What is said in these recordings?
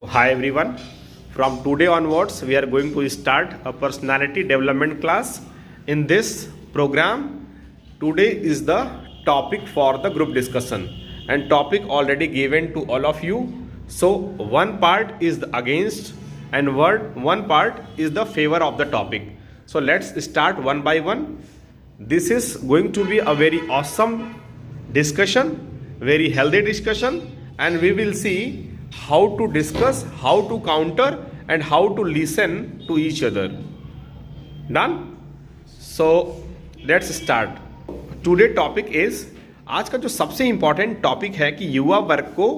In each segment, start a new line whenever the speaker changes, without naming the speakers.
Hi everyone. From today onwards, we are going to start a personality development class. In this program, today is the topic for the group discussion and topic already given to all of you. So one part is the against and one part is the favor of the topic. So let's start one by one. This is going to be a very awesome discussion, very healthy discussion, and we will see how to discuss, how to counter, and how to listen to each other. Done? So let's start. Today topic is, आज का जो सबसे important topic है कि युवा वर्ग को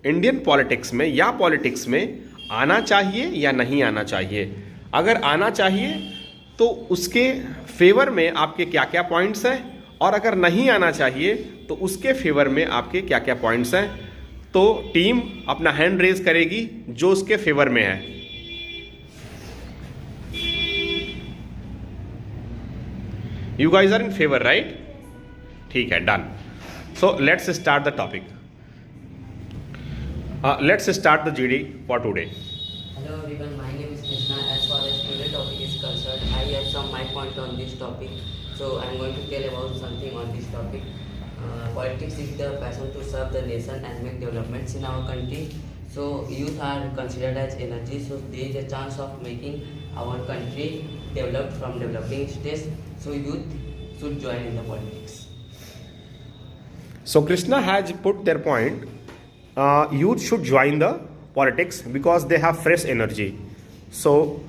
Indian politics में या पॉलिटिक्स में आना चाहिए या नहीं आना चाहिए. अगर आना चाहिए तो उसके फेवर में आपके क्या क्या पॉइंट्स हैं, और अगर नहीं आना चाहिए तो उसके फेवर में आपके क्या क्या पॉइंट्स हैं. तो टीम अपना हैंड रेज करेगी जो उसके फेवर में है. You guys are in favour, right? ठीक है, done. So let's start the topic. Let's start the GD for today.
Hello everyone, my name is Krishna. As far as today's topic is concerned, I have some my point on this topic. So I am going to tell about something on this topic. Politics is the passion to serve the nation and make developments in our country. So youth are considered as energy. So there is a chance of making our country developed from developing stage. So youth should join in the politics.
So Krishna has put their point. Youth should join the politics because they have fresh energy. So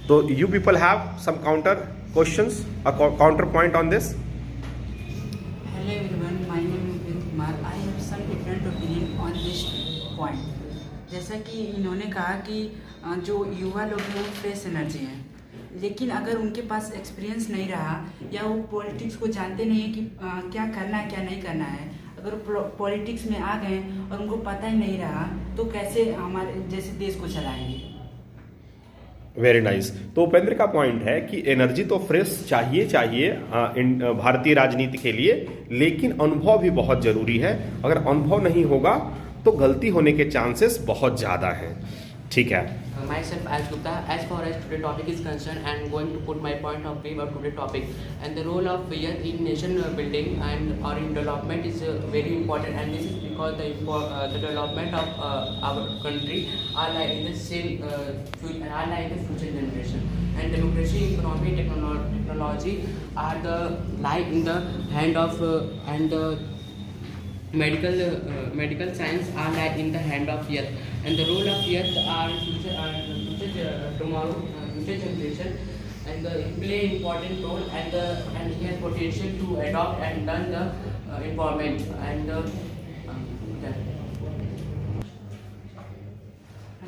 you people have some counter questions, a counterpoint on this.
Hello everyone, my name is Vinit Kumar. I have some different opinion on this point. जैसा कि इन्होंने कहा कि जो युवा लोग हैं वो फ्रेश एनर्जी हैं, लेकिन अगर उनके पास एक्सपीरियंस नहीं रहा या वो पॉलिटिक्स को जानते नहीं है कि क्या करना है क्या नहीं करना है, अगर पॉलिटिक्स में आ गए और उनको पता ही नहीं रहा तो कैसे हमारे जैसे देश को चलाएंगे.
Very nice. तो उपेंद्र का पॉइंट है कि एनर्जी तो फ्रेश चाहिए भारतीय राजनीति के लिए, लेकिन अनुभव भी बहुत जरूरी है. अगर अनुभव नहीं होगा तो गलती होने के चांसेस बहुत ज़्यादा हैं. ठीक है.
Myself as Gupta, as far as today's topic is concerned, I am going to put my point of view about today's topic. And the role of youth in nation building and or in development is very important. And this is because the development of our country are like in the same are like the future generation. And democracy, economy, technology are the lie in the hand of and medical science are like in the hand of youth. And the role of youth are future tomorrow, future generation, and they play important role and he has potential to adopt and learn the environment and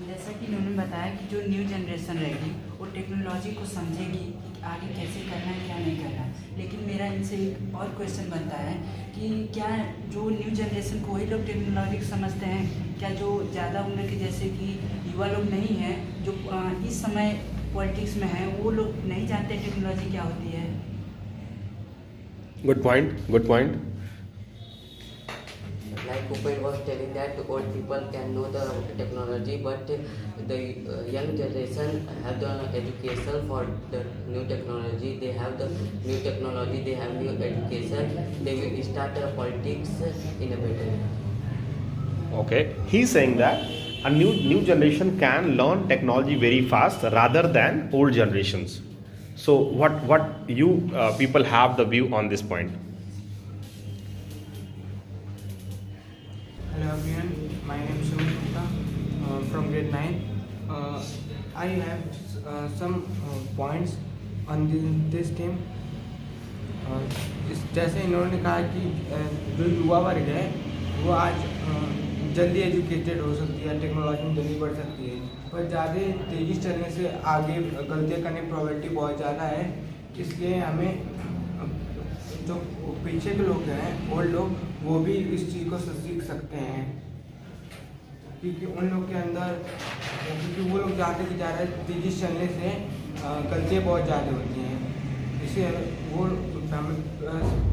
जैसा कि इन्होंने बताया कि जो new generation रहेगी वो technology को समझेगी कि आगे कैसे करना है क्या नहीं करना है. लेकिन मेरा इनसे एक और क्वेश्चन बनता है कि क्या जो न्यू जनरेशन को वही लोग टेक्नोलॉजी को समझते हैं, क्या जो ज़्यादा उम्र के जैसे कि युवा लोग नहीं हैं जो इस समय पॉलिटिक्स में हैं वो लोग नहीं जानते टेक्नोलॉजी क्या होती है.
Good point.
like Upen was telling that old people can know the technology, but the young generation have the education for the new technology. They have the new technology, they have new education. They will start politics in a better way.
Okay, he's saying that a new generation can learn technology very fast rather than old generations. So what you people have the view on this point?
Hello everyone, my name is Sumit Gupta from grade 9. I have some points on this theme. जैसे इन्होंने कहा कि जो युवा वर्ग है वो आज जल्दी एजुकेटेड हो सकती है, टेक्नोलॉजी में जल्दी बढ़ सकती है, पर ज़्यादा तेज़ी चलने से आगे गलतियाँ करने की प्रोबेबिलिटी बहुत ज़्यादा है. इसलिए हमें जो पीछे के लोग हैं ओल्ड लोग वो भी इस चीज़ को सीख सकते हैं, क्योंकि उन लोग के अंदर क्योंकि वो लोग जानते कि ज़्यादा तेज़ी चलने से गलतियाँ बहुत ज़्यादा होती हैं. इसलिए वो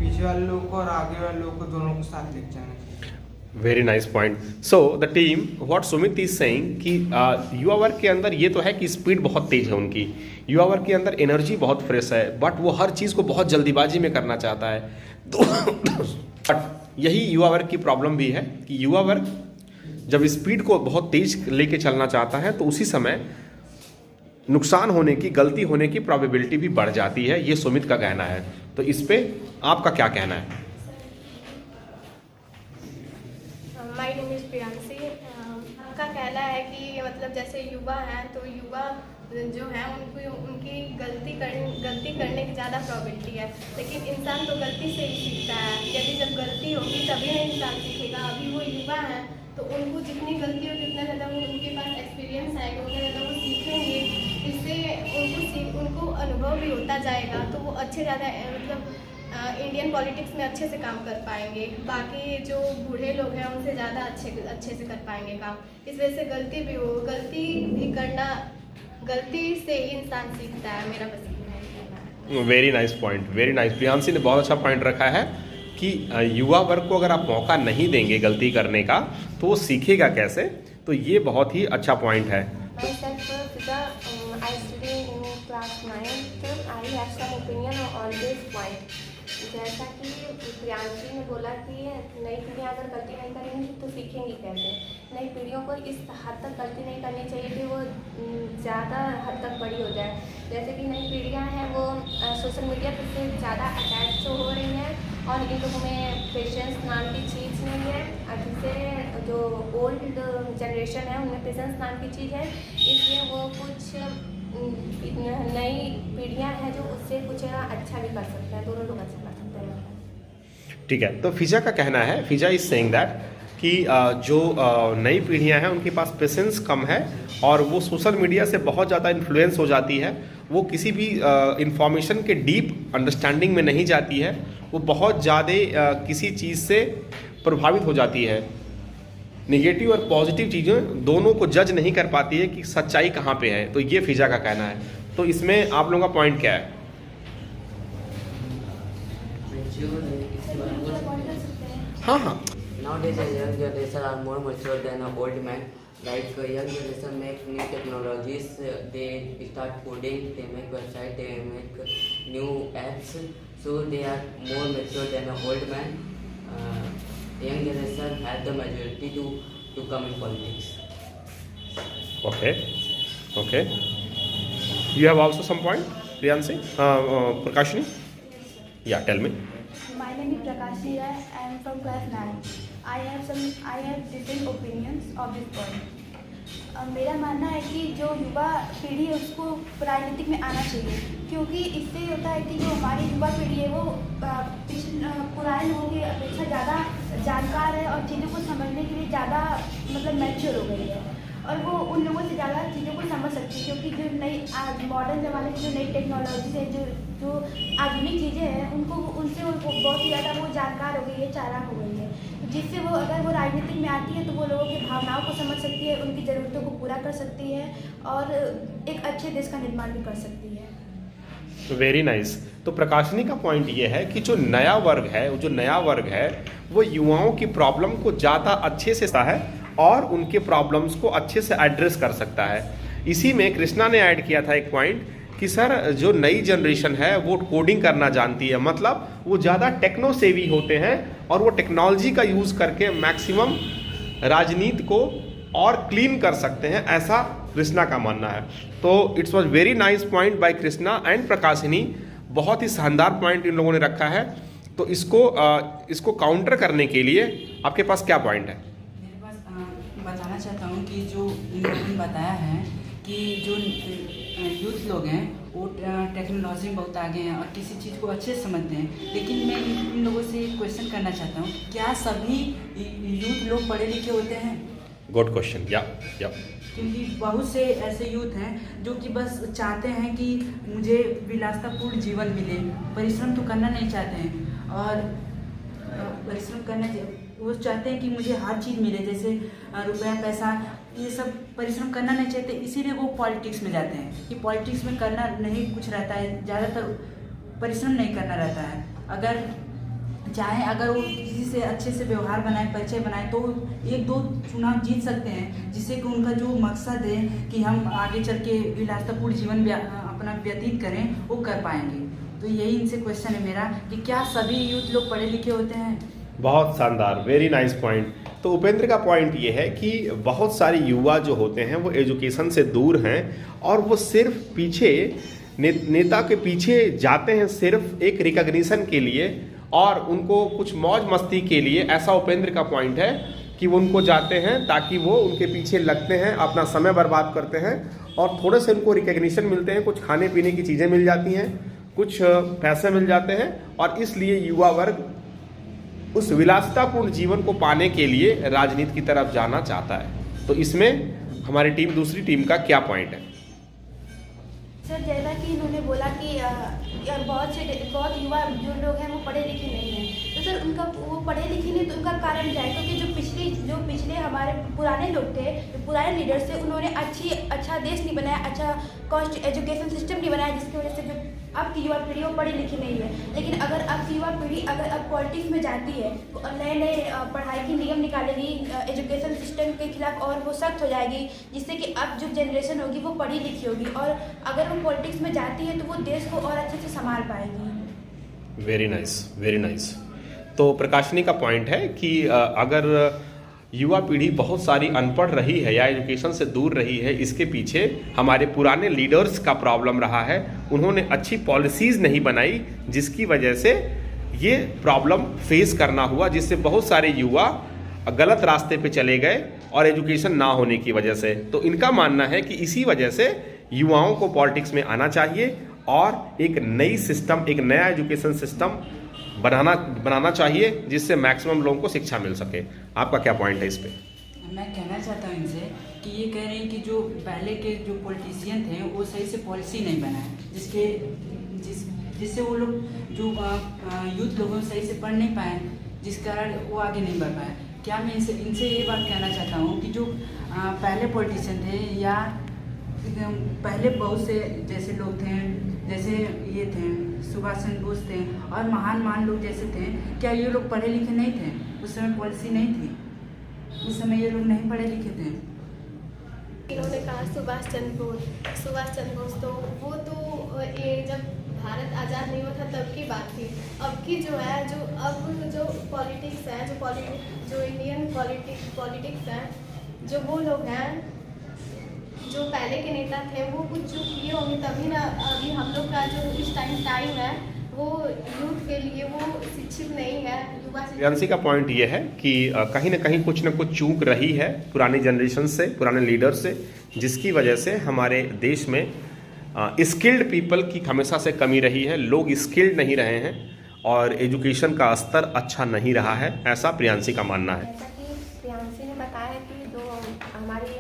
पीछे वाले लोग को और आगे वाले लोग को दोनों को साथ लेके जाना चाहिए.
Very nice point. So the team what Sumit is saying कि युवा वर्ग के अंदर ये तो है कि स्पीड बहुत तेज है उनकी, युवा वर्ग के अंदर एनर्जी बहुत फ्रेश है, बट वो हर चीज़ को बहुत जल्दीबाजी में करना चाहता है. तो बट यही युवा वर्ग की प्रॉब्लम भी है कि युवा वर्ग जब स्पीड को बहुत तेज लेके चलना चाहता है तो उसी समय नुकसान होने की, गलती होने की प्रोबेबिलिटी भी बढ़ जाती है. ये सुमित का कहना है. तो इस पे आपका क्या कहना है?
My name is Priyanshi. का कहना है कि मतलब जैसे युवा हैं तो युवा जो हैं उनको उनकी गलती करने की ज़्यादा प्रॉबिलिटी है, लेकिन इंसान तो गलती से ही सीखता है. यदि जब गलती होगी तभी ना इंसान सीखेगा. अभी वो युवा हैं तो उनको जितनी गलती होगी उतना ज़्यादा उनके पास एक्सपीरियंस आएगा, उतना ज़्यादा वो सीखेंगे. इससे उनको अनुभव भी होता जाएगा तो वो अच्छे ज़्यादा मतलब इंडियन पॉलिटिक्स में अच्छे से काम कर पाएंगे. बाकी जो बूढ़े लोग हैं उनसे ज़्यादा अच्छे से कर पाएंगे काम. इस वजह से गलती भी करना, गलती से ही इंसान सीखता है. मेरा बस इतना है.
Very nice point, very nice. Priyanshi ने बहुत अच्छा पॉइंट रखा है कि युवा वर्ग को अगर आप मौका नहीं देंगे गलती करने का तो वो सीखेगा कैसे. तो ये बहुत ही अच्छा पॉइंट है.
Myself, Fiza, I study in class 9th. I have some opinion on this point. जैसा कि प्रियांशी ने बोला कि नई पीढ़ियाँ अगर गलती नहीं करेंगी तो सीखेंगी कैसे. नई पीढ़ियों को इस हद तक गलती नहीं करनी चाहिए कि वो ज़्यादा हद तक बड़ी हो जाए. जैसे कि नई पीढ़ियाँ हैं वो सोशल मीडिया से ज़्यादा अटैच हो रही हैं और इन लोगों में पेशेंस नाम की चीज़ नहीं है. जिससे जो ओल्ड जनरेशन है उनमें पेशेंस नाम की चीज़ है, इसलिए वो कुछ नई पीढ़ियाँ हैं जो उससे कुछ अच्छा भी कर सकते हैं. दोनों लोग अच्छा कर सकते हैं.
ठीक है. तो फिजा का कहना है, फिजा इज सेइंग दैट कि जो नई पीढ़ियां हैं उनके पास पेशेंस कम है और वो सोशल मीडिया से बहुत ज़्यादा इन्फ्लुएंस हो जाती है. वो किसी भी इंफॉर्मेशन के डीप अंडरस्टैंडिंग में नहीं जाती है. वो बहुत ज़्यादा किसी चीज़ से प्रभावित हो जाती है. निगेटिव और पॉजिटिव चीज़ें दोनों को जज नहीं कर पाती है कि सच्चाई कहाँ पे है. तो ये फिजा का कहना है. तो इसमें आप लोगों का पॉइंट क्या है? हाँ हाँ.
Nowadays, a young generation are more mature than an old man. Like young generation make new technologies, they start coding, they make website, they make new apps. So they are more mature than an old man. Young generation have the majority to come in politics.
Okay. You have also some point, Priyanshi? Prakashini? Yeah, tell me.
My name is Prakashini Rai. I am from class 9. I have different opinions of this point. मेरा मानना है कि जो युवा पीढ़ी है उसको राजनीतिक में आना चाहिए, क्योंकि इससे होता है कि जो हमारी युवा पीढ़ी है वो पुराने लोगों की अपेक्षा ज़्यादा जानकार है और चीज़ों को समझने के लिए ज़्यादा मतलब मैच्योर हो गई है और वो उन लोगों से ज़्यादा चीज़ों को समझ सकती है. क्योंकि जो नई मॉडर्न ज़माने की जो नई टेक्नोलॉजी है, जो आधुनिक चीज़ें हैं उनसे वो बहुत ही ज़्यादा वो जानकार हो गई है, चालाक हो गई है, जिससे वो अगर वो राजनीतिक में आती है तो वो लोगों की भावनाओं को समझ सकती है, उनकी ज़रूरतों को पूरा कर सकती है और एक अच्छे देश का निर्माण भी कर सकती है.
Very nice. तो प्रकाशनी का पॉइंट ये है कि जो नया वर्ग है वो युवाओं की प्रॉब्लम को ज़्यादा अच्छे से है और उनके प्रॉब्लम्स को अच्छे से एड्रेस कर सकता है. इसी में कृष्णा ने ऐड किया था एक पॉइंट कि सर जो नई जनरेशन है वो कोडिंग करना जानती है, मतलब वो ज़्यादा टेक्नो सेवी होते हैं और वो टेक्नोलॉजी का यूज़ करके मैक्सिमम राजनीति को और क्लीन कर सकते हैं, ऐसा कृष्णा का मानना है. तो it's was very nice point by Krishna and Prakashini. बहुत ही शानदार पॉइंट इन लोगों ने रखा है. तो इसको काउंटर करने के लिए आपके पास क्या पॉइंट है?
मेरे पास बताना चाहता हूँ कि जो इन लोगों ने बताया है कि जो यूथ लोग हैं वो टेक्नोलॉजी में बहुत आगे हैं और किसी चीज़ को अच्छे से समझते हैं, लेकिन मैं इन लोगों से एक क्वेश्चन करना चाहता हूँ, क्या सभी यूथ लोग पढ़े लिखे होते हैं?
Good question. या
क्योंकि बहुत से ऐसे यूथ हैं जो कि बस चाहते हैं कि मुझे विलासतापूर्ण जीवन मिले, परिश्रम तो करना नहीं चाहते हैं और परिश्रम करना वो चाहते हैं कि मुझे हर चीज़ मिले, जैसे रुपया पैसा, ये सब परिश्रम करना नहीं चाहते, इसीलिए वो पॉलिटिक्स में जाते हैं कि पॉलिटिक्स में करना नहीं कुछ रहता है, ज़्यादातर परिश्रम नहीं करना रहता है. अगर चाहे अगर वो किसी से अच्छे से व्यवहार बनाए, परिचय बनाए, तो 1-2 चुनाव जीत सकते हैं, जिससे कि उनका जो मकसद है कि हम आगे चल के विलासतापूर्ण जीवन अपना व्यतीत करें, वो कर पाएंगे। तो यही इनसे क्वेश्चन है मेरा कि क्या सभी यूथ लोग पढ़े लिखे होते हैं?
बहुत शानदार, वेरी नाइस पॉइंट। तो उपेंद्र का पॉइंट ये है कि बहुत सारे युवा जो होते हैं वो एजुकेशन से दूर हैं और वो सिर्फ पीछे नेता के पीछे जाते हैं, सिर्फ एक रिकॉग्निशन के लिए और उनको कुछ मौज मस्ती के लिए। ऐसा उपेंद्र का पॉइंट है कि वो उनको जाते हैं ताकि वो उनके पीछे लगते हैं, अपना समय बर्बाद करते हैं और थोड़े से उनको रिकॉग्निशन मिलते हैं, कुछ खाने पीने की चीज़ें मिल जाती हैं, कुछ पैसे मिल जाते हैं और इसलिए युवा वर्ग उस विलासितापूर्ण जीवन को पाने के लिए राजनीति की तरफ जाना चाहता है। तो इसमें हमारी टीम, दूसरी टीम का क्या पॉइंट है?
सर, जैसा कि इन्होंने बोला कि बहुत युवा जो लोग हैं वो पढ़े लिखे नहीं हैं, तो सर उनका वो पढ़े लिखे नहीं, तो उनका कारण क्या है? क्योंकि जो पिछले हमारे पुराने लोग थे, जो पुराने लीडर्स थे, उन्होंने अच्छा देश नहीं बनाया, अच्छा कॉस्ट एजुकेशन सिस्टम नहीं बनाया, जिसकी वजह से जो अब की युवा पीढ़ी वो पढ़ी लिखी नहीं है। लेकिन अगर अब की युवा पीढ़ी अगर अब पॉलिटिक्स में जाती है तो नए पढ़ाई के नियम निकालेगी एजुकेशन सिस्टम के खिलाफ और वो सख्त हो जाएगी, जिससे कि अब जो जनरेशन होगी वो पढ़ी लिखी होगी और अगर वो पॉलिटिक्स में जाती है तो वो देश को और अच्छे से संभाल पाएगी।
Very nice, very nice. तो प्रकाशनी का पॉइंट है कि अगर युवा पीढ़ी बहुत सारी अनपढ़ रही है या एजुकेशन से दूर रही है, इसके पीछे हमारे पुराने लीडर्स का प्रॉब्लम रहा है। उन्होंने अच्छी पॉलिसीज़ नहीं बनाई, जिसकी वजह से ये प्रॉब्लम फेस करना हुआ, जिससे बहुत सारे युवा गलत रास्ते पे चले गए और एजुकेशन ना होने की वजह से। तो इनका मानना है कि इसी वजह से युवाओं को पॉलिटिक्स में आना चाहिए और एक नई सिस्टम, एक नया एजुकेशन सिस्टम बनाना चाहिए, जिससे मैक्सिमम लोगों को शिक्षा मिल सके। आपका क्या पॉइंट है इस पे?
मैं कहना चाहता हूँ इनसे कि ये कह रहे हैं कि जो पहले के जो पॉलिटिशियन थे वो सही से पॉलिसी नहीं बनाए, जिससे वो लोग जो यूथ लोगों सही से पढ़ नहीं पाए, जिस कारण वो आगे नहीं बढ़ पाए। क्या मैं इनसे ये बात कहना चाहता हूँ कि जो पहले पॉलिटिशियन थे या पहले बहुत से जैसे लोग थे, जैसे ये थे सुभाष चंद्र बोस थे और महान लोग जैसे थे, क्या ये लोग पढ़े लिखे नहीं थे? उस समय पॉलिसी नहीं थी, उस समय ये लोग नहीं पढ़े लिखे थे।
इन्होंने कहा सुभाष चंद्र बोस तो वो तो ये जब भारत आज़ाद नहीं हुआ था तब की बात थी। अब की जो है जो पॉलिटिक्स है, जो इंडियन पॉलिटिक्स है, जो वो लोग हैं जो पहले के नेता थे, वो कुछ जो किए होंगे तभी ना अभी हम लोग का जो इस टाइम है वो यूथ के लिए वो शिक्षित नहीं है।
प्रियांशी का पॉइंट ये है कि कहीं ना कहीं कुछ ना कुछ चूक रही है पुरानी जनरेशन से, पुराने लीडर से, जिसकी वजह से हमारे देश में स्किल्ड पीपल की हमेशा से कमी रही है। लोग स्किल्ड नहीं रहे हैं और एजुकेशन का स्तर अच्छा नहीं रहा है, ऐसा प्रियांशी का मानना है।
जैसा कि प्रियांशी ने बताया कि जो हमारी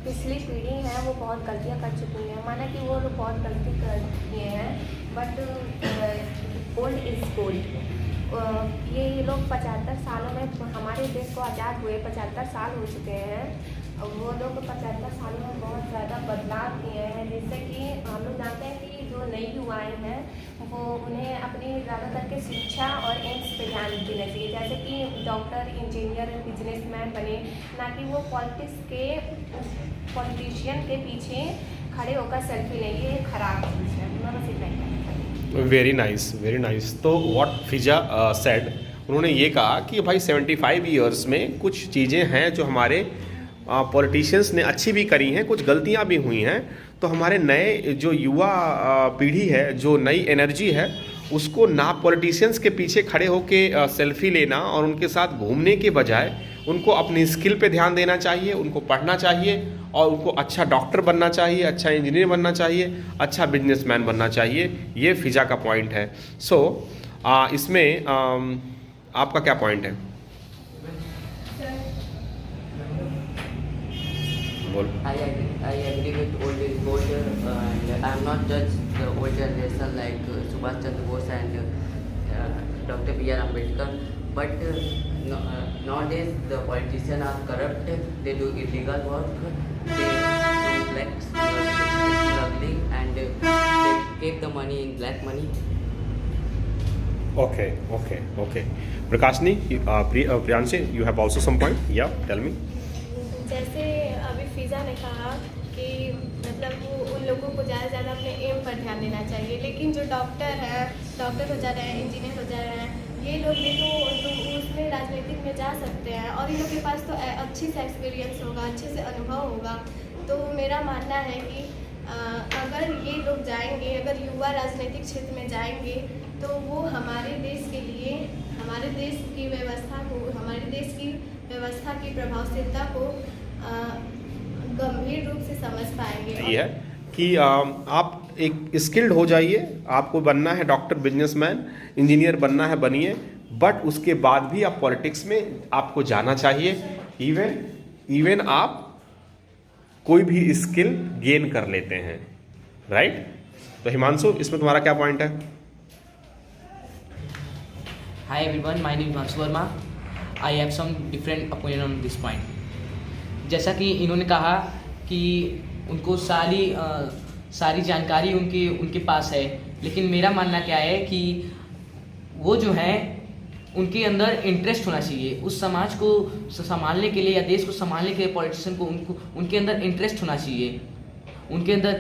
पिछली पीढ़ी है वो बहुत गलतियाँ कर चुकी हैं। माना कि वो लोग बहुत गलती कर किए हैं, बट ओल्ड इज गोल्ड। ये लोग 75 सालों में, हमारे देश को आज़ाद हुए 75 साल हो चुके हैं। वो लोग 75 सालों में बहुत ज़्यादा बदलाव किए हैं, जिससे कि हम लोग जानते हैं कि जो नई युवाएँ हैं वो उन्हें अपनी ज़्यादा करके शिक्षा और एम्स पे ध्यान देना चाहिए, जैसे कि डॉक्टर, इंजीनियर, बिजनेसमैन बने, ना कि वो पॉलिटिशियन के पीछे खड़े होकर सेल्फी लें। ये खराब चीज़ है। मैं बस इतना ही कहना चाहती हूँ।
Very nice, very nice. तो व्हाट फिजा सेड, उन्होंने ये कहा कि भाई 75 ईयर्स में कुछ चीज़ें हैं जो हमारे पॉलिटिशियंस ने अच्छी भी करी हैं, कुछ गलतियां भी हुई हैं। तो हमारे नए जो युवा पीढ़ी है, जो नई एनर्जी है, उसको ना पॉलिटिशियंस के पीछे खड़े होके सेल्फी लेना और उनके साथ घूमने के बजाय उनको अपनी स्किल पे ध्यान देना चाहिए, उनको पढ़ना चाहिए और उनको अच्छा डॉक्टर बनना चाहिए, अच्छा इंजीनियर बनना चाहिए, अच्छा बिजनेसमैन बनना चाहिए। ये फिजा का पॉइंट है। सो इसमें आपका क्या पॉइंट है?
I agree with old is gold, and I am not judge the old generation like Subhash Chandra Bose and Dr. B.R. Ambedkar, but nowadays the politicians are corrupt. They do illegal work, they do black smuggling, and they keep the money in black money.
Okay. Prakashni, Priyanshi, you have also some point? Yeah, tell me.
जैसे अभी फिज़ा ने कहा कि मतलब वो उन लोगों को ज़्यादा से ज़्यादा अपने एम पर ध्यान देना चाहिए, लेकिन जो डॉक्टर हो जा रहे हैं, इंजीनियर हो जा रहे हैं, ये लोग भी तो उसमें राजनीतिक में जा सकते हैं और इन लोग के पास तो अच्छी से एक्सपीरियंस होगा, अच्छे से अनुभव होगा। तो मेरा मानना है कि अगर ये लोग जाएंगे, अगर युवा राजनीतिक क्षेत्र में जाएंगे तो वो हमारे देश के लिए, हमारे देश की व्यवस्था को, हमारे देश की व्यवस्था की प्रभावशीलता को गंभीर रूप से समझ पाएंगे।
ये है कि आप एक स्किल्ड हो जाइए, आपको बनना है डॉक्टर, बिजनेसमैन, इंजीनियर बनना है, बनिए, बट उसके बाद भी आप पॉलिटिक्स में आपको जाना चाहिए। इवन आप कोई भी स्किल गेन कर लेते हैं, राइट? तो हिमांशु, इसमें तुम्हारा क्या पॉइंट है?
Hi everyone, my name is Himanshu Verma. I have some different opinion on this point. जैसा कि इन्होंने कहा कि उनको सारी जानकारी उनके पास है, लेकिन मेरा मानना क्या है कि वो जो है उनके अंदर इंटरेस्ट होना चाहिए उस समाज को संभालने के लिए या देश को संभालने के लिए। पॉलिटिशियन को उनके अंदर इंटरेस्ट होना चाहिए, उनके अंदर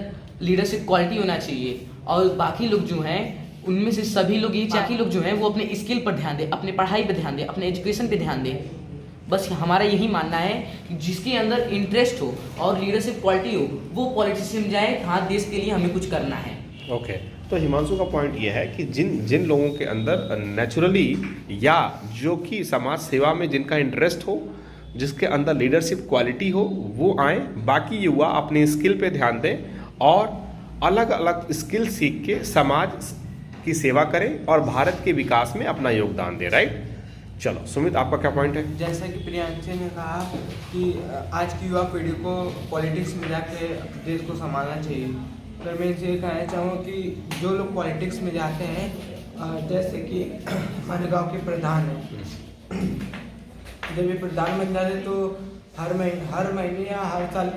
लीडरशिप क्वालिटी होना चाहिए। और बाकी लोग जो हैं उनमें से सभी लोग लोग जो हैं वो अपने स्किल पर ध्यान दें, अपने पढ़ाई पर ध्यान दें, अपने एजुकेशन पे ध्यान दें। बस हमारा यही मानना है कि जिसके अंदर इंटरेस्ट हो और लीडरशिप क्वालिटी हो वो पॉलिटिशियन जाए। हाँ, देश के लिए हमें कुछ करना है।
ओके, तो हिमांशु का पॉइंट ये है कि जिन लोगों के अंदर नेचुरली या जो कि समाज सेवा में जिनका इंटरेस्ट हो, जिसके अंदर लीडरशिप क्वालिटी हो, वो आए। बाकी युवा अपने स्किल पे ध्यान दें और अलग अलग स्किल सीख के समाज की सेवा करें और भारत के विकास में अपना योगदान दें, राइट? चलो सुमित, आपका क्या पॉइंट है?
जैसा कि प्रियांशी ने कहा कि आज की युवा पीढ़ी को पॉलिटिक्स में जाके देश को संभालना चाहिए, तो मैं इनसे ये कहना चाहूँगा कि जो लोग पॉलिटिक्स में जाते हैं, जैसे कि हमारे गांव के प्रधान हैं, जब ये प्रधान बन जाते तो हर महीने या हर साल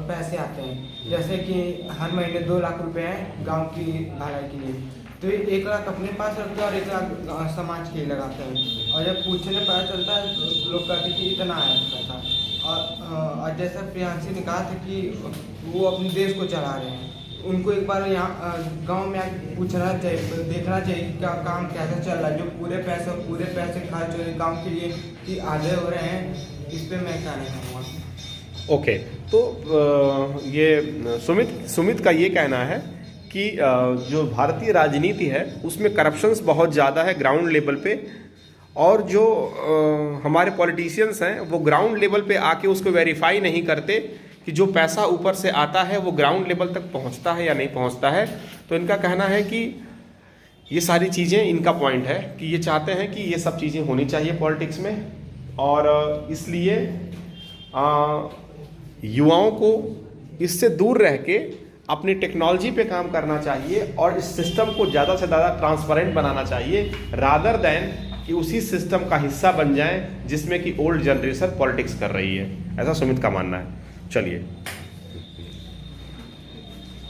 पैसे आते हैं। जैसे कि हर महीने 2 लाख रुपए हैं गांव की भलाई के लिए, तो ये 1 लाख अपने पास रखते हैं और 1 लाख समाज के लिए लगाते हैं। और जब पूछने पता चलता है तो लोग कहते हैं कि इतना आया पैसा। और जैसा प्रियांशी ने कहा था कि वो अपने देश को चला रहे हैं, उनको एक बार यहाँ गांव में आके पूछना चाहिए, देखना चाहिए क्या काम कैसा चल रहा है। जो पूरे पैसे खर्च हो रहे गाँव के लिए कि आधे हो रहे हैं, इस पर मैं कहना चाहूँगा।
ओके, तो ये सुमित का ये कहना है कि जो भारतीय राजनीति है उसमें करप्शंस बहुत ज़्यादा है ग्राउंड लेवल पे, और जो हमारे पॉलिटिशियंस हैं वो ग्राउंड लेवल पे आके उसको वेरीफाई नहीं करते कि जो पैसा ऊपर से आता है वो ग्राउंड लेवल तक पहुंचता है या नहीं पहुंचता है। तो इनका कहना है कि ये सारी चीज़ें, इनका पॉइंट है कि ये चाहते हैं कि ये सब चीज़ें होनी चाहिए पॉलिटिक्स में, और इसलिए युवाओं को इससे दूर रह के अपनी टेक्नोलॉजी पे काम करना चाहिए और इस सिस्टम को ज़्यादा से ज़्यादा ट्रांसपेरेंट बनाना चाहिए, रादर दैन कि उसी सिस्टम का हिस्सा बन जाएं जिसमें कि ओल्ड जनरेशन पॉलिटिक्स कर रही है। ऐसा सुमित का मानना है। चलिए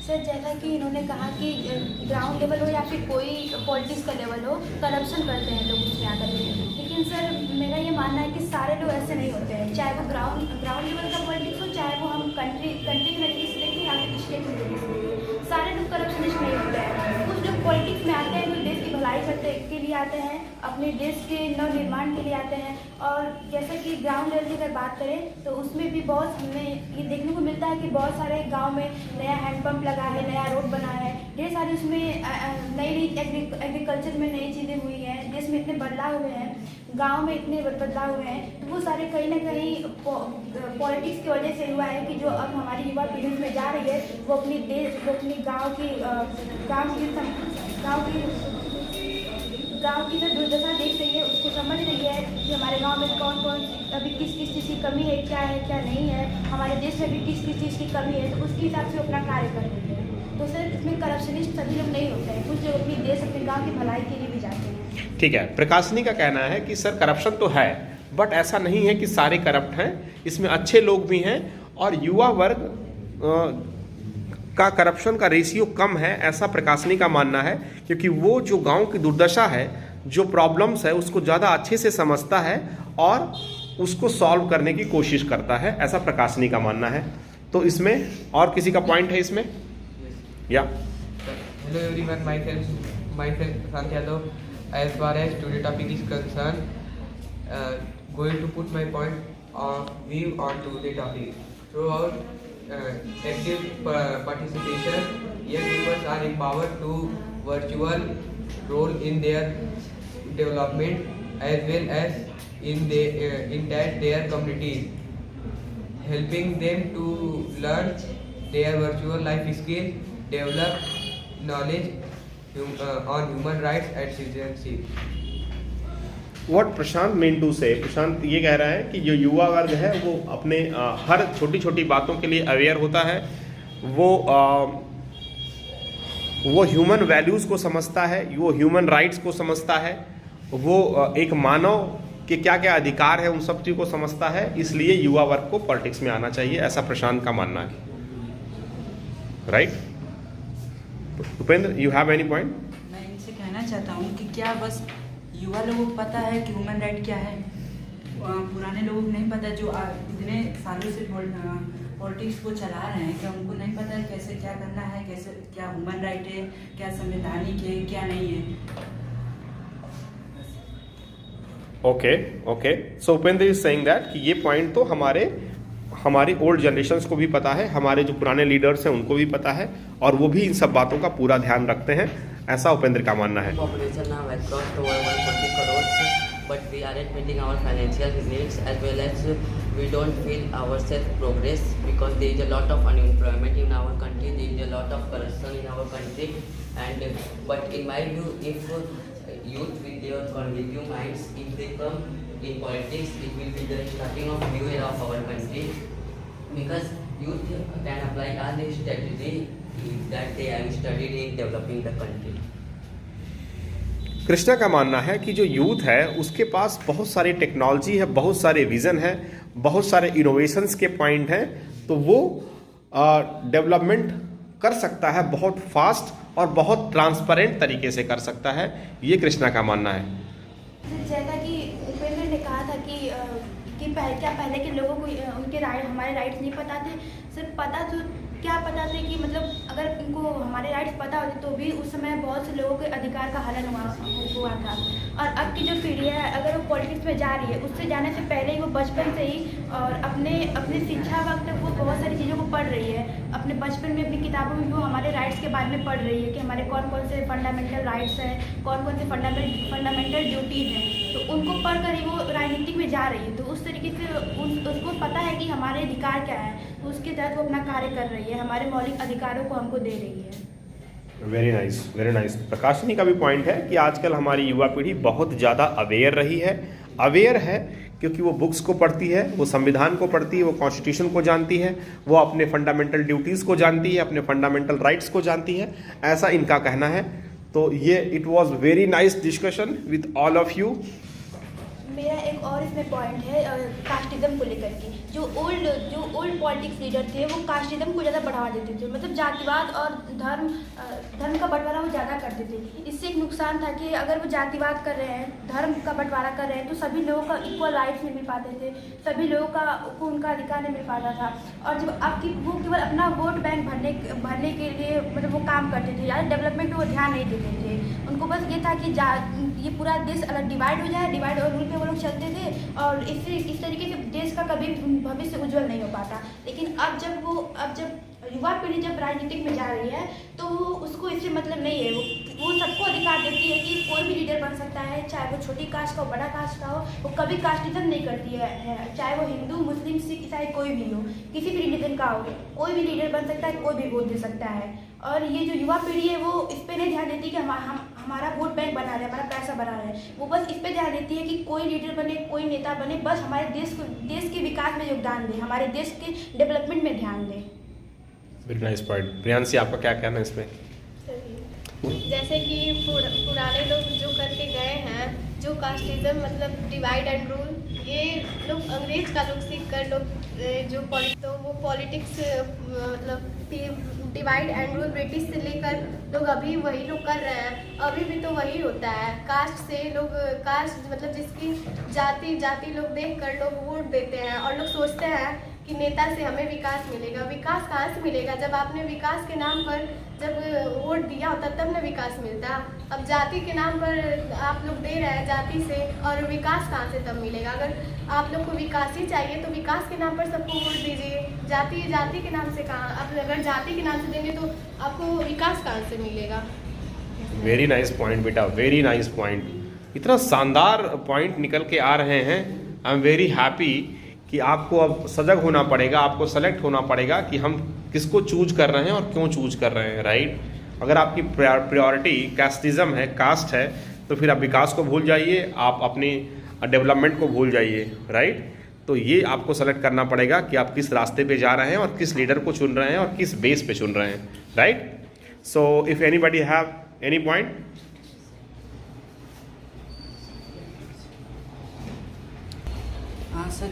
सर, जैसा कि इन्होंने कहा कि ग्राउंड लेवल हो या फिर कोई पॉलिटिक्स का लेवल हो, करप्शन करते हैं लोग उसमें आकर के। लेकिन सर मेरा ये मानना है कि सारे लोग ऐसे नहीं होते हैं, चाहे वो ग्राउंड लेवल का पॉलिटिक्स हो, चाहे वो हम कंट्री के नज़रिए से देखें या फिर स्टेट के नज़रिए से देखें, सारे लोग करप्शनिस्ट नहीं होते हैं। कुछ लोग पॉलिटिक्स में आते हैं जो देश की भलाई करते के लिए आते हैं, अपने देश के नवनिर्माण के लिए आते हैं। और जैसा कि ग्राउंड लेवल की अगर बात करें तो उसमें भी बहुत हमें ये देखने को मिलता है कि बहुत सारे गांव में नया हैंडपम्प लगा है, नया रोड बना है, ढेर सारी उसमें नई एग्रीकल्चर में नई चीज़ें हुई हैं, देश में इतने बदलाव हुए हैं, गांव में इतने बदलाव हुए हैं। तो वो सारे कहीं ना कहीं पॉलिटिक्स की वजह से हुआ है कि जो अब हमारी युवा पीढ़ी में जा रही है वो अपनी गांव की जो दुर्दशा देख रही है उसको समझ रही है कि हमारे गांव में कौन अभी किस चीज़ की कमी है, क्या है क्या नहीं है, हमारे देश में भी किस चीज़ की कमी है, तो उसके हिसाब से अपना कार्य कर रही है। तो सर इसमें करप्शनिस्ट सभी लोग नहीं होते हैं, कुछ लोग अपनी देश अपने गाँव की भलाई के लिए भी जाते हैं।
ठीक है, प्रकाशनी का कहना है कि सर करप्शन तो है, बट ऐसा नहीं है कि सारे करप्ट हैं, इसमें अच्छे लोग भी हैं और युवा वर्ग का करप्शन का रेशियो कम है, ऐसा प्रकाशनी का मानना है, क्योंकि वो जो गांव की दुर्दशा है, जो प्रॉब्लम्स है, उसको ज़्यादा अच्छे से समझता है और उसको सॉल्व करने की कोशिश करता है, ऐसा प्रकाशनी का मानना है। तो इसमें और किसी का पॉइंट है इसमें? या
hello everyone, myself Prashant Yadav. As far as today topic is concerned, going to put my point of view on today topic. Throughout active participation, young people are empowered to virtual role in their development as well as in their communities, helping them to learn their virtual life skills, develop knowledge on human rights and citizenship.
What Prashant meant to say, Prashant ये कह रहा है कि जो युवा वर्ग है वो अपने हर छोटी छोटी बातों के लिए अवेयर होता है, वो ह्यूमन वैल्यूज़ को समझता है, वो ह्यूमन राइट्स को समझता है, वो एक मानव के क्या क्या अधिकार है उन सब चीज़ को समझता है। इसलिए युवा वर्ग को पॉलिटिक्स में आना चाहिए, ऐसा प्रशांत का मानना है। Right Upendra, you have any point?
मैं इनसे कहना चाहता हूँ कि क्या बस युवा लोगों को पता है कि ह्यूमन राइट क्या है? पुराने लोगों को नहीं पता, जो इतने सालों से पॉलिटिक्स को चला रहे हैं, क्या उनको नहीं पता है कैसे क्या करना है, कैसे क्या ह्यूमन राइट है, क्या संवैधानिक है, क्या नहीं है?
Okay so Upendra is saying that कि ये पॉइंट तो हमारी ओल्ड जनरेशंस को भी पता है, हमारे जो पुराने लीडर्स हैं उनको भी पता है, और वो भी इन सब बातों का पूरा ध्यान रखते हैं, ऐसा उपेंद्र का मानना है।
Population now has crossed over 140 crores, but we aren't meeting our financial needs, as well as we don't feel ourselves progress because there is a lot of unemployment in our country, there is a lot of corruption in our country, but in my view, if youth with their conservative minds, if they come in politics, it will be the starting of new era of our country, because youth can apply all the strategy that they have studied in developing the country.
Krishna का मानना है कि जो youth है उसके पास बहुत सारी technology है, बहुत सारे विज़न है, बहुत सारे इनोवेशंस के पॉइंट हैं, तो वो डेवलपमेंट कर सकता है, बहुत फास्ट और बहुत ट्रांसपेरेंट तरीके से कर सकता है, ये कृष्णा का मानना है।
जैसा कि उपेंद्र ने कहा था कि क्या पहले के लोगों को उनके हमारे राइट्स नहीं पता थे, सिर्फ पता तो क्या पता थे कि मतलब अगर उनको हमारे राइट्स पता होते तो भी उस समय बहुत से लोगों के अधिकार का हनन हुआ था। और अब की जो पीढ़ी है, अगर वो पॉलिटिक्स में जा रही है, उससे जाने से पहले ही वो बचपन से ही और अपने शिक्षा वक्त वो बहुत सारी चीज़ों को पढ़ रही है। अपने बचपन में अपनी किताबों में वो हमारे राइट्स के बारे में पढ़ रही है कि हमारे कौन कौन से फंडामेंटल राइट्स हैं, कौन कौन से फंडामेंटल ड्यूटीज़ हैं, तो उनको पढ़ कर ही वो राजनीति में जा रही है। तो उस तरीके से उसको पता है कि हमारे अधिकार क्या है, तो उसके तहत वो अपना कार्य कर रही है, हमारे मौलिक अधिकारों को हमको दे रही है।
Very nice. प्रकाशनी का भी पॉइंट है कि आजकल हमारी युवा पीढ़ी बहुत ज़्यादा अवेयर है क्योंकि वो बुक्स को पढ़ती है, वो संविधान को पढ़ती है, वो कॉन्स्टिट्यूशन को जानती है, वो अपने फंडामेंटल ड्यूटीज़ को जानती है, अपने फंडामेंटल राइट्स को जानती है, ऐसा इनका कहना है। तो ये it was very nice discussion with all of you.
मेरा एक और इसमें पॉइंट है कास्टिज्म को लेकर के। जो ओल्ड पॉलिटिक्स लीडर थे वो कास्टिज्म को ज़्यादा बढ़ावा देते थे, मतलब जातिवाद और धर्म का बंटवारा वो ज़्यादा करते थे। इससे एक नुकसान था कि अगर वो जातिवाद कर रहे हैं, धर्म का बंटवारा कर रहे हैं, तो सभी लोगों का इक्वल राइट्स नहीं मिल पाते थे, सभी लोगों को उनका अधिकार नहीं मिल पाता था। और जब वो केवल अपना वोट बैंक भरने के लिए मतलब वो काम करते थे, ज़्यादा डेवलपमेंट पर वो ध्यान नहीं देते थे। उनको बस ये था कि ये पूरा देश अलग डिवाइड हो जाए, डिवाइड और रूल पे वो लोग चलते थे, और इस तरीके से देश का कभी भविष्य उज्जवल नहीं हो पाता। लेकिन अब जब युवा पीढ़ी जब राजनीतिक में जा रही है तो उसको इससे मतलब नहीं है, वो सबको अधिकार देती है कि कोई भी लीडर बन सकता है, चाहे वो छोटी कास्ट का हो, बड़ा कास्ट का हो, वो कभी कास्टिज्म नहीं करती है, चाहे वो हिंदू, मुस्लिम, सिख, ईसाई कोई भी हो, किसी भी रिलीजन का हो, कोई भी लीडर बन सकता है, कोई भी वोट दे सकता है। और ये जो युवा पीढ़ी है वो इस पर नहीं ध्यान देती कि हमारा वोट बैंक बना रहे हैं, हमारा पैसा बना रहे हैं, वो बस इस पर ध्यान देती है कि कोई लीडर बने, कोई नेता बने, बस हमारे देश के विकास में योगदान दे, हमारे देश के डेवलपमेंट में ध्यान दे।
Very nice point. प्रियांशी, आपका क्या कहना है इसमें?
जैसे कि पुराने लोग जो करके गए हैं, जो कास्टिज्म मतलब डिवाइड एंड रूल, ये लोग अंग्रेज का लोग सीख कर लोग जो तो वो पॉलिटिक्स मतलब डिवाइड एंड रूल ब्रिटिश से लेकर लोग अभी वही लोग कर रहे हैं, अभी भी तो वही होता है। कास्ट से लोग कास्ट मतलब जिसकी जाति लोग देखकर लोग वोट देते हैं और लोग सोचते हैं कि नेता से हमें विकास मिलेगा। विकास कहाँ से मिलेगा? जब आपने विकास के नाम पर जब वोट दिया होता तब ना विकास मिलता। अब जाति के नाम पर आप लोग दे रहे हैं जाति से, और विकास कहाँ से तब मिलेगा? अगर आप लोग को विकास ही चाहिए तो विकास के नाम पर सबको वोट दीजिए। जाति के नाम से कहाँ? आप अगर जाति के नाम से देंगे तो आपको विकास कहाँ से मिलेगा?
वेरी नाइस पॉइंट बेटा, वेरी नाइस पॉइंट। इतना शानदार पॉइंट निकल के आ रहे हैं। आई एम वेरी हैप्पी कि आपको अब सजग होना पड़ेगा, आपको सेलेक्ट होना पड़ेगा कि हम किसको चूज कर रहे हैं और क्यों चूज कर रहे हैं, राइट। अगर आपकी प्रायोरिटी कास्टिज्म है, कास्ट है, तो फिर आप विकास को भूल जाइए, आप अपनी डेवलपमेंट को भूल जाइए, राइट। तो ये आपको सेलेक्ट करना पड़ेगा कि आप किस रास्ते पे जा रहे हैं और किस लीडर को चुन रहे हैं और किस बेस पे चुन रहे हैं, right. So if anybody have any point.
हाँ सर,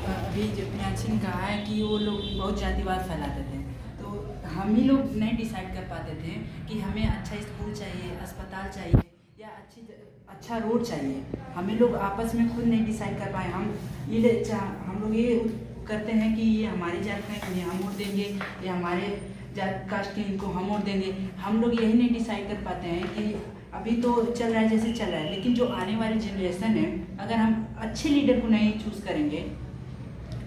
अभी जो प्रियांशी ने कहा है कि वो लोग बहुत जातिवाद फैलाते थे, तो हम ही लोग नहीं डिसाइड कर पाते थे कि हमें अच्छा स्कूल चाहिए, अस्पताल चाहिए या अच्छा रोड चाहिए। हमें लोग आपस में खुद नहीं डिसाइड कर पाए। हम लोग ये करते हैं कि ये हमारी जात में इन्हें हम वोट देंगे, ये हमारे जात कास्ट के इनको हम वोट देंगे। हम लोग यही नहीं डिसाइड कर पाते हैं कि अभी तो चल रहा है जैसे चल रहा है, लेकिन जो आने वाली जनरेशन है, अगर हम अच्छे लीडर को नहीं चूज़ करेंगे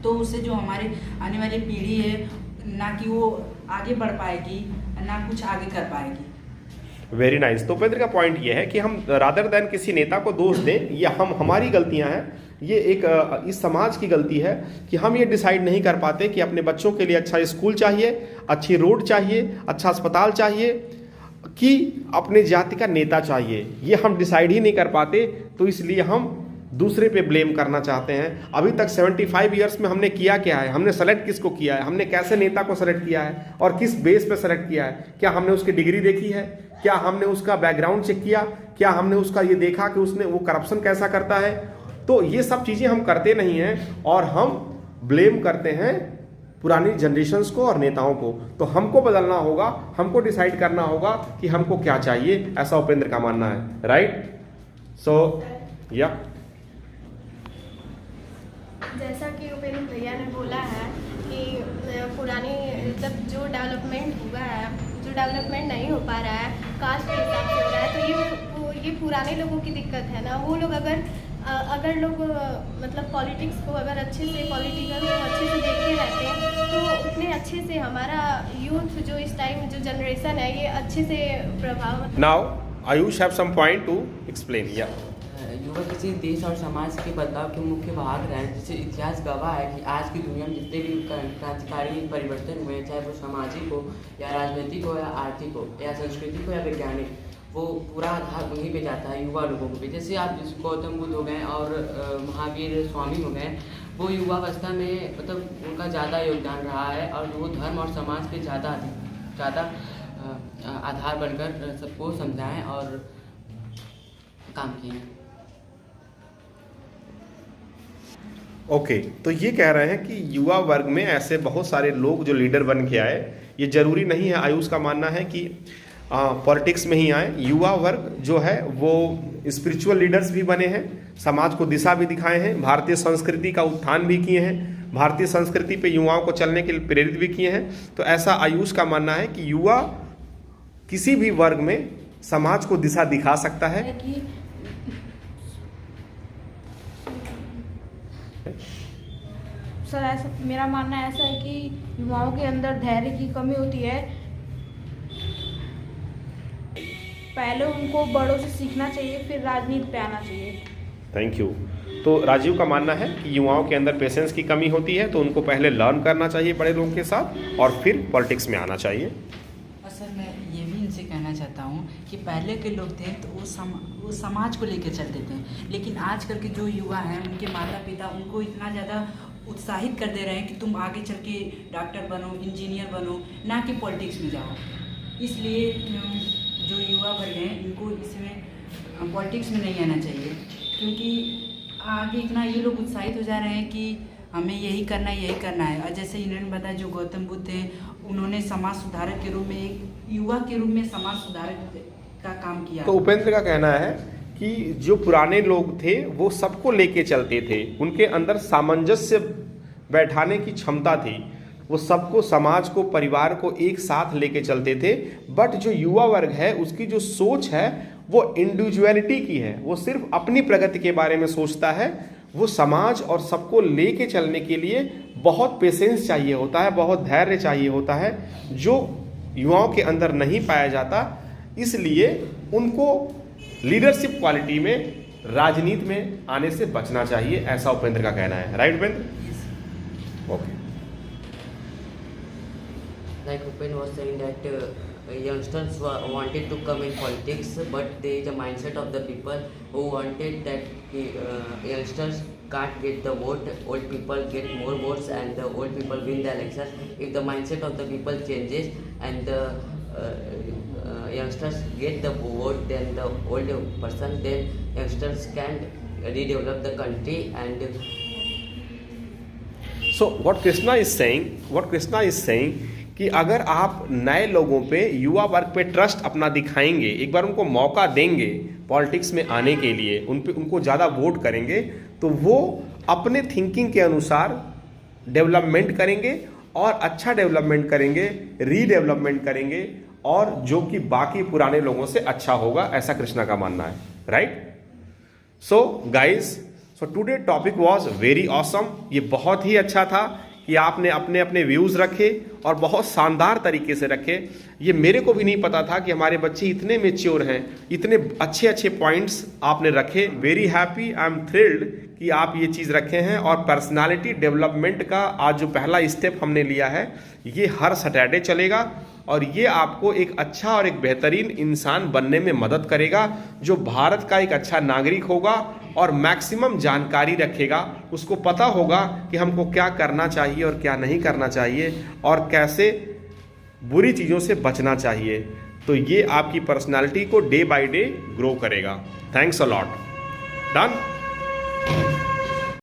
तो उससे जो हमारे आने वाली पीढ़ी है ना कि वो आगे बढ़ पाएगी ना कुछ आगे कर पाएगी।
Very nice. तो उपेंद्र का पॉइंट ये है कि हम रादर देन किसी नेता को दोष दें, ये हमारी गलतियां हैं, ये एक इस समाज की गलती है कि हम ये डिसाइड नहीं कर पाते कि अपने बच्चों के लिए अच्छा स्कूल चाहिए, अच्छी रोड चाहिए, अच्छा अस्पताल चाहिए, कि अपने जाति का नेता चाहिए। ये हम डिसाइड ही नहीं कर पाते, तो इसलिए हम दूसरे पे ब्लेम करना चाहते हैं। अभी तक 75 ईयर्स में हमने किया क्या है? हमने सेलेक्ट किसको किया है? हमने कैसे नेता को सेलेक्ट किया है और किस बेस पे सेलेक्ट किया है? क्या हमने उसकी डिग्री देखी है? क्या हमने उसका बैकग्राउंड चेक किया? क्या हमने उसका ये देखा कि उसने वो करप्शन कैसा करता है? तो ये सब चीज़ें हम करते नहीं हैं और हम ब्लेम करते हैं पुरानी जनरेशन्स को और नेताओं को। तो हमको बदलना होगा, हमको डिसाइड करना होगा कि हमको क्या चाहिए, ऐसा उपेंद्र का मानना है, राइट। सो या
जैसा कि उपेंद्र भैया ने बोला है कि पुरानी मतलब जो डेवलपमेंट हुआ है, जो डेवलपमेंट नहीं हो पा रहा है, कास्ट के हिसाब से हो रहा है, तो ये पुराने लोगों की दिक्कत है ना। वो लोग अगर लोग मतलब पॉलिटिक्स को अगर अच्छे से पॉलिटिकल को अच्छे से देखते रहते हैं तो उतने अच्छे से हमारा यूथ जो इस टाइम जो जनरेशन है ये अच्छे से प्रभाव।
Now Ayush have some point to explain. या
युवा किसी देश और समाज के बदलाव के मुख्य वाहक रहे हैं, जिससे इतिहास गवाह है कि आज की दुनिया में जितने भी क्रांतिकारी परिवर्तन हुए, चाहे वो सामाजिक हो या राजनीतिक हो या आर्थिक हो या सांस्कृतिक हो या वैज्ञानिक, वो पूरा आधार उन्हीं पे जाता है, युवा लोगों को भी। जैसे आप गौतम बुद्ध हो गए और महावीर स्वामी हो गए, वो युवावस्था में मतलब उनका ज़्यादा योगदान रहा है और वो धर्म और समाज के ज़्यादा आधार बनकर सबको समझाएं और काम किए हैं।
ओके, तो ये कह रहे हैं कि युवा वर्ग में ऐसे बहुत सारे लोग जो लीडर बन के आए, ये जरूरी नहीं है, आयुष का मानना है कि पॉलिटिक्स में ही आए। युवा वर्ग जो है वो स्पिरिचुअल लीडर्स भी बने हैं, समाज को दिशा भी दिखाए हैं, भारतीय संस्कृति का उत्थान भी किए हैं, भारतीय संस्कृति पे युवाओं को चलने के लिए प्रेरित भी किए हैं। तो ऐसा आयुष का मानना है कि युवा किसी भी वर्ग में समाज को दिशा दिखा सकता है।
सर ऐसा मेरा मानना ऐसा है कि युवाओं के अंदर धैर्य की कमी होती है। पहले उनको बड़ों से सीखना चाहिए, फिर राजनीति पे आना चाहिए।
Thank you. तो राजीव का मानना है कि युवाओं के अंदर पेशेंस की कमी होती है, तो उनको पहले लर्न करना चाहिए बड़े लोगों के साथ और फिर पॉलिटिक्स में आना चाहिए।
और सर मैं ये भी इनसे कहना चाहता हूँ कि पहले के लोग थे तो वो समाज को लेकर चलते थे, लेकिन आजकल के जो युवा हैं उनके माता पिता उनको इतना ज़्यादा उत्साहित कर दे रहे हैं कि तुम आगे चल के डॉक्टर बनो, इंजीनियर बनो, ना कि पॉलिटिक्स में जाओ। इसलिए जो युवा वर्ग हैं इनको इसमें पॉलिटिक्स में नहीं आना चाहिए, क्योंकि आगे इतना ये लोग उत्साहित हो जा रहे हैं कि हमें यही करना है। और जैसे इन्होंने बताया जो गौतम बुद्ध थे, उन्होंने समाज सुधारक के रूप में, एक युवा के रूप में समाज सुधारक का काम किया।
तो उपेंद्र का कहना है कि जो पुराने लोग थे वो सबको लेके चलते थे, उनके अंदर सामंजस्य बैठाने की क्षमता थी, वो सबको, समाज को, परिवार को एक साथ लेके चलते थे। बट जो युवा वर्ग है उसकी जो सोच है वो इंडिविजुअलिटी की है, वो सिर्फ अपनी प्रगति के बारे में सोचता है। वो समाज और सबको लेके चलने के लिए बहुत पेशेंस चाहिए होता है, बहुत धैर्य चाहिए होता है, जो युवाओं के अंदर नहीं पाया जाता। इसलिए उनको लीडरशिप क्वालिटी में, राजनीति में आने से बचना चाहिए, ऐसा उपेंद्र का कहना है। Right Upendra? Okay.
Like Upen was saying that youngsters wanted to come in politics, but there is a mindset of the people who wanted that youngsters can't get the vote, old people get more votes and the old people win the election. If the mindset of the people changes and the youngsters get the vote, then the old person, then youngsters can redevelop the country. And
so what Krishna is saying कि अगर आप नए लोगों पे, युवा वर्ग पे trust अपना दिखाएंगे, एक बार उनको मौका देंगे पॉलिटिक्स में आने के लिए, उनको ज़्यादा वोट करेंगे, तो वो अपने थिंकिंग के अनुसार डेवलपमेंट करेंगे और अच्छा डेवलपमेंट करेंगे, रीडेवलपमेंट करेंगे, और जो कि बाकी पुराने लोगों से अच्छा होगा, ऐसा कृष्णा का मानना है। Right? So guys, so today topic was very awesome. ये बहुत ही अच्छा था कि आपने अपने अपने व्यूज़ रखे और बहुत शानदार तरीके से रखे। ये मेरे को भी नहीं पता था कि हमारे बच्चे इतने मेच्योर हैं, इतने अच्छे अच्छे पॉइंट्स आपने रखे। Very happy, I am thrilled कि आप ये चीज़ रखे हैं। और पर्सनालिटी डेवलपमेंट का आज जो पहला स्टेप हमने लिया है, ये हर सैटरडे चलेगा और ये आपको एक अच्छा और एक बेहतरीन इंसान बनने में मदद करेगा, जो भारत का एक अच्छा नागरिक होगा और मैक्सिमम जानकारी रखेगा। उसको पता होगा कि हमको क्या करना चाहिए और क्या नहीं करना चाहिए और कैसे बुरी चीज़ों से बचना चाहिए। तो ये आपकी पर्सनालिटी को डे बाय डे ग्रो करेगा। Thanks a lot. डन।